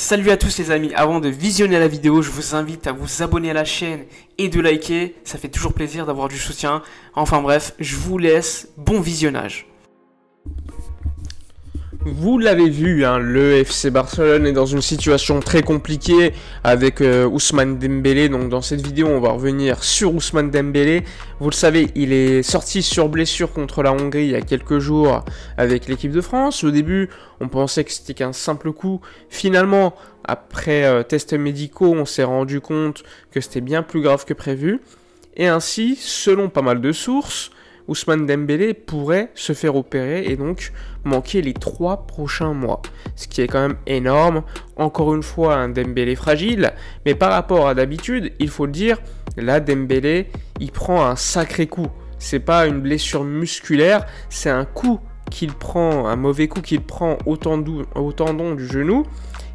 Salut à tous les amis, avant de visionner la vidéo, je vous invite à vous abonner à la chaîne et de liker, ça fait toujours plaisir d'avoir du soutien. Enfin bref, je vous laisse, bon visionnage. Vous l'avez vu, hein, le FC Barcelone est dans une situation très compliquée avec Ousmane Dembélé. Donc dans cette vidéo, on va revenir sur Ousmane Dembélé. Vous le savez, il est sorti sur blessure contre la Hongrie il y a quelques jours avec l'équipe de France. Au début, on pensait que c'était qu'un simple coup. Finalement, après tests médicaux, on s'est rendu compte que c'était bien plus grave que prévu. Et ainsi, selon pas mal de sources, Ousmane Dembélé pourrait se faire opérer et donc manquer les 3 prochains mois. Ce qui est quand même énorme. Encore une fois, un Dembélé fragile. Mais par rapport à d'habitude, il faut le dire, là, Dembélé, il prend un sacré coup. C'est pas une blessure musculaire, c'est un coup qu'il prend, un mauvais coup qu'il prend au tendon du genou.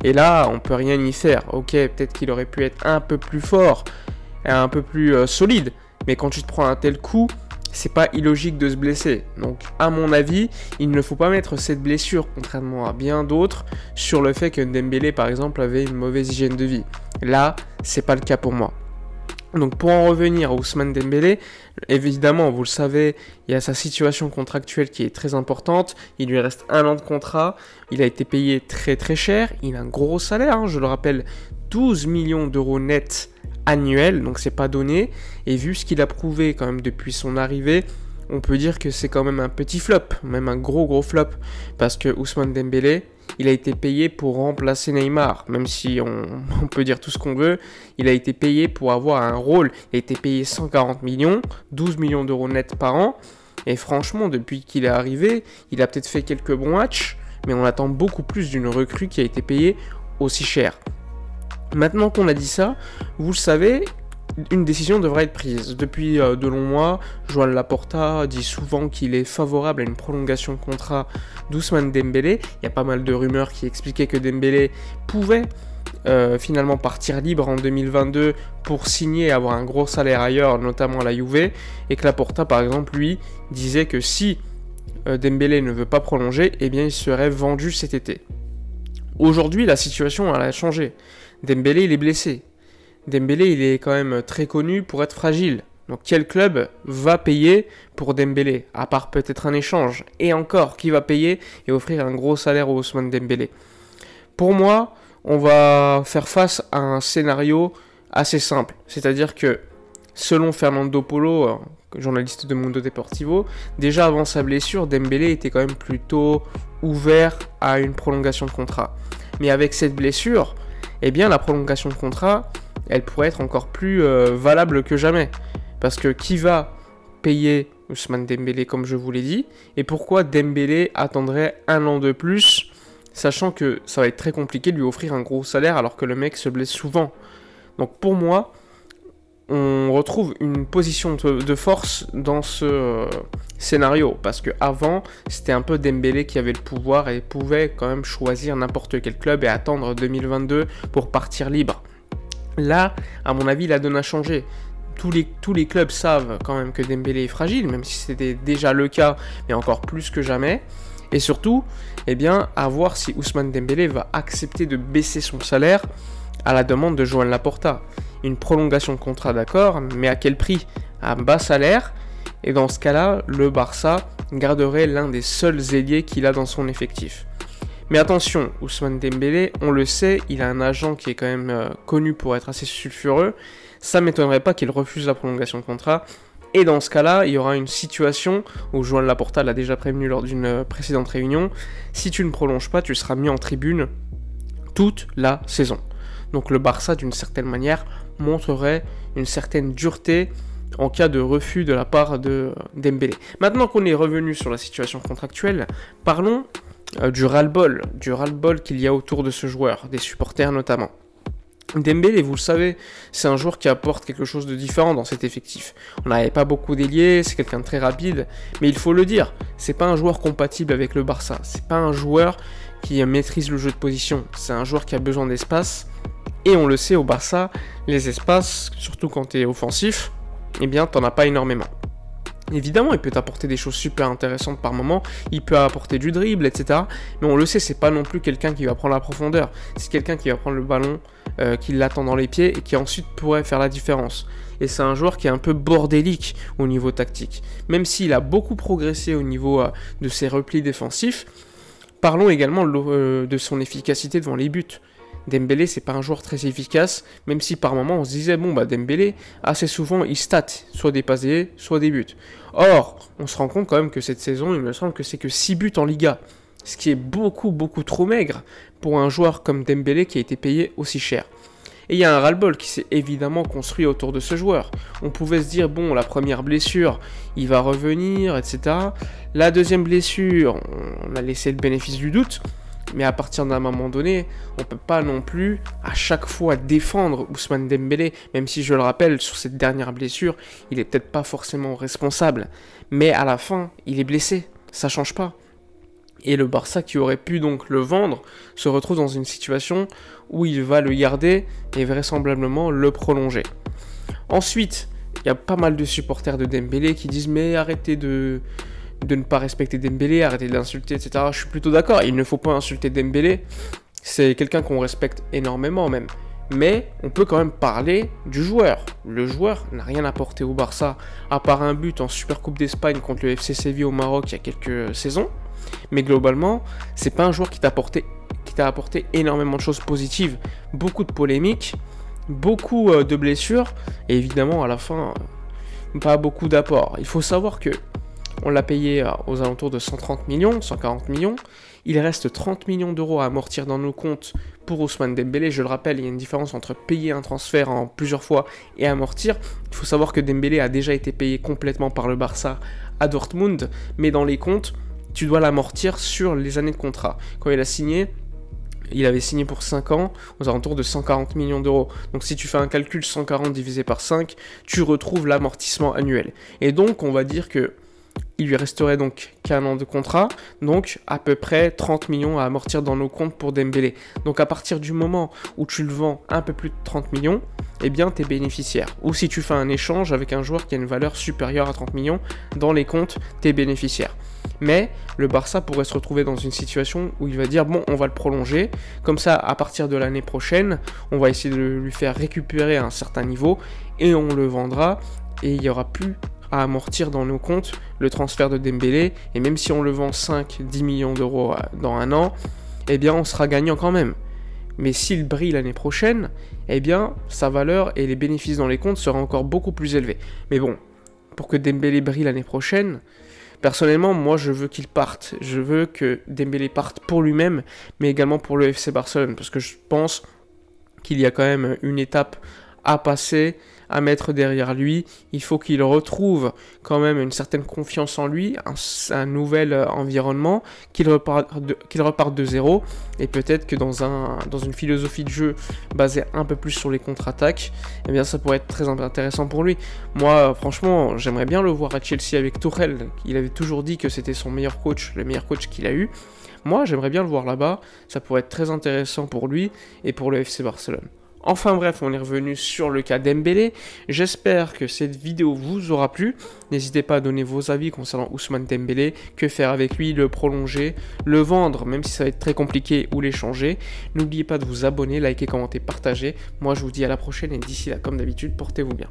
Et là, on peut rien y faire. Ok, peut-être qu'il aurait pu être un peu plus fort, un peu plus solide. Mais quand tu te prends un tel coup, c'est pas illogique de se blesser. Donc, à mon avis, il ne faut pas mettre cette blessure, contrairement à bien d'autres, sur le fait que Dembélé, par exemple, avait une mauvaise hygiène de vie. Là, c'est pas le cas pour moi. Donc, pour en revenir à Ousmane Dembélé, évidemment, vous le savez, il y a sa situation contractuelle qui est très importante. Il lui reste 1 an de contrat. Il a été payé très très cher. Il a un gros salaire, hein, je le rappelle, 12 millions d'euros net annuel, donc c'est pas donné, et vu ce qu'il a prouvé quand même depuis son arrivée, on peut dire que c'est quand même un petit flop, même un gros flop, parce que Ousmane Dembélé, il a été payé pour remplacer Neymar, même si on peut dire tout ce qu'on veut, il a été payé pour avoir un rôle, il a été payé 140 millions, 12 millions d'euros net par an, et franchement, depuis qu'il est arrivé, il a peut-être fait quelques bons matchs, mais on attend beaucoup plus d'une recrue qui a été payée aussi cher. Maintenant qu'on a dit ça, vous le savez, une décision devrait être prise. Depuis de longs mois, Joan Laporta dit souvent qu'il est favorable à une prolongation de contrat d'Ousmane Dembélé. Il y a pas mal de rumeurs qui expliquaient que Dembélé pouvait finalement partir libre en 2022 pour signer et avoir un gros salaire ailleurs, notamment à la Juve, et que Laporta, par exemple, lui, disait que si Dembélé ne veut pas prolonger, eh bien il serait vendu cet été. Aujourd'hui, la situation elle a changé. Dembélé, il est blessé. Dembélé, il est quand même très connu pour être fragile. Donc quel club va payer pour Dembélé, à part peut-être un échange? Et encore, qui va payer et offrir un gros salaire au Ousmane Dembélé? Pour moi, on va faire face à un scénario assez simple. C'est-à-dire que, selon Fernando Polo, journaliste de Mundo Deportivo, déjà avant sa blessure, Dembélé était quand même plutôt ouvert à une prolongation de contrat. Mais avec cette blessure, eh bien la prolongation de contrat, elle pourrait être encore plus valable que jamais. Parce que qui va payer Ousmane Dembélé, comme je vous l'ai dit, et pourquoi Dembélé attendrait 1 an de plus, sachant que ça va être très compliqué de lui offrir un gros salaire alors que le mec se blesse souvent. Donc pour moi, on retrouve une position de force dans ce scénario, parce que avant c'était un peu Dembélé qui avait le pouvoir et pouvait quand même choisir n'importe quel club et attendre 2022 pour partir libre. Là, à mon avis, la donne a changé. Tous les clubs savent quand même que Dembélé est fragile, même si c'était déjà le cas, mais encore plus que jamais. Et surtout, eh bien, à voir si Ousmane Dembélé va accepter de baisser son salaire à la demande de Joan Laporta. Une prolongation de contrat, d'accord, mais à quel prix? À un bas salaire. Et dans ce cas-là, le Barça garderait l'un des seuls ailiers qu'il a dans son effectif. Mais attention, Ousmane Dembélé, on le sait, il a un agent qui est quand même connu pour être assez sulfureux. Ça ne m'étonnerait pas qu'il refuse la prolongation de contrat. Et dans ce cas-là, il y aura une situation où Joan Laporta l'a déjà prévenu lors d'une précédente réunion. Si tu ne prolonges pas, tu seras mis en tribune toute la saison. Donc le Barça, d'une certaine manière, montrerait une certaine dureté en cas de refus de la part de Dembélé. Maintenant qu'on est revenu sur la situation contractuelle, parlons du ras-le-bol qu'il y a autour de ce joueur, des supporters notamment. Dembélé, vous le savez, c'est un joueur qui apporte quelque chose de différent dans cet effectif. On n'avait pas beaucoup d'ailiers, c'est quelqu'un de très rapide, mais il faut le dire, c'est pas un joueur compatible avec le Barça, c'est pas un joueur qui maîtrise le jeu de position, c'est un joueur qui a besoin d'espace, et on le sait au Barça, les espaces, surtout quand tu es offensif, eh bien t'en as pas énormément. Évidemment, il peut t'apporter des choses super intéressantes par moment, il peut apporter du dribble, etc. Mais on le sait, c'est pas non plus quelqu'un qui va prendre la profondeur. C'est quelqu'un qui va prendre le ballon, qui l'attend dans les pieds et qui ensuite pourrait faire la différence. Et c'est un joueur qui est un peu bordélique au niveau tactique. Même s'il a beaucoup progressé au niveau de ses replis défensifs, parlons également de son efficacité devant les buts. Dembélé, c'est pas un joueur très efficace, même si par moment on se disait, bon bah Dembélé, assez souvent il stat, soit des passes D, soit des buts. Or, on se rend compte quand même que cette saison, il me semble que c'est que 6 buts en Liga, ce qui est beaucoup trop maigre pour un joueur comme Dembélé qui a été payé aussi cher. Et il y a un ras-le-bol qui s'est évidemment construit autour de ce joueur. On pouvait se dire, bon, la première blessure, il va revenir, etc. La deuxième blessure, on a laissé le bénéfice du doute. Mais à partir d'un moment donné, on ne peut pas non plus à chaque fois défendre Ousmane Dembélé, même si je le rappelle, sur cette dernière blessure, il n'est peut-être pas forcément responsable. Mais à la fin, il est blessé, ça ne change pas. Et le Barça qui aurait pu donc le vendre se retrouve dans une situation où il va le garder et vraisemblablement le prolonger. Ensuite, il y a pas mal de supporters de Dembélé qui disent mais arrêtez de ne pas respecter Dembélé, arrêtez de l'insulter, etc. Je suis plutôt d'accord, il ne faut pas insulter Dembélé, c'est quelqu'un qu'on respecte énormément même. Mais on peut quand même parler du joueur. Le joueur n'a rien apporté au Barça, à part un but en Supercoupe d'Espagne contre le FC Séville au Maroc il y a quelques saisons. Mais globalement, c'est pas un joueur qui t'a apporté énormément de choses positives, beaucoup de polémiques, beaucoup de blessures, et évidemment à la fin, pas beaucoup d'apports. Il faut savoir que on l'a payé aux alentours de 130 millions, 140 millions. Il reste 30 millions d'euros à amortir dans nos comptes pour Ousmane Dembélé. Je le rappelle, il y a une différence entre payer un transfert en plusieurs fois et amortir. Il faut savoir que Dembélé a déjà été payé complètement par le Barça à Dortmund, mais dans les comptes, tu dois l'amortir sur les années de contrat. Quand il a signé, il avait signé pour 5 ans aux alentours de 140 millions d'euros. Donc si tu fais un calcul 140 divisé par 5, tu retrouves l'amortissement annuel. Et donc on va dire que il lui resterait donc qu'un an de contrat, donc à peu près 30 millions à amortir dans nos comptes pour Dembélé. Donc à partir du moment où tu le vends un peu plus de 30 millions, eh bien tu es bénéficiaire. Ou si tu fais un échange avec un joueur qui a une valeur supérieure à 30 millions, dans les comptes, tu es bénéficiaire. Mais le Barça pourrait se retrouver dans une situation où il va dire bon, on va le prolonger, comme ça à partir de l'année prochaine, on va essayer de lui faire récupérer un certain niveau et on le vendra et il n'y aura plus à amortir dans nos comptes le transfert de Dembélé, et même si on le vend 5-10 millions d'euros dans un an, eh bien on sera gagnant quand même. Mais s'il brille l'année prochaine, eh bien sa valeur et les bénéfices dans les comptes seraient encore beaucoup plus élevés. Mais bon, pour que Dembélé brille l'année prochaine, personnellement, moi je veux qu'il parte. Je veux que Dembélé parte pour lui-même, mais également pour le FC Barcelone, parce que je pense qu'il y a quand même une étape à passer, à mettre derrière lui. Il faut qu'il retrouve quand même une certaine confiance en lui, un nouvel environnement, qu'il reparte de zéro, et peut-être que dans une philosophie de jeu basée un peu plus sur les contre-attaques, eh bien ça pourrait être très intéressant pour lui. Moi, franchement, j'aimerais bien le voir à Chelsea avec Tuchel. Il avait toujours dit que c'était son meilleur coach, le meilleur coach qu'il a eu. Moi, j'aimerais bien le voir là-bas, ça pourrait être très intéressant pour lui et pour le FC Barcelone. Enfin bref, on est revenu sur le cas Dembélé. J'espère que cette vidéo vous aura plu. N'hésitez pas à donner vos avis concernant Ousmane Dembélé. Que faire avec lui? Le prolonger, le vendre, même si ça va être très compliqué, ou l'échanger. N'oubliez pas de vous abonner, liker, commenter, partager. Moi je vous dis à la prochaine et d'ici là, comme d'habitude, portez-vous bien.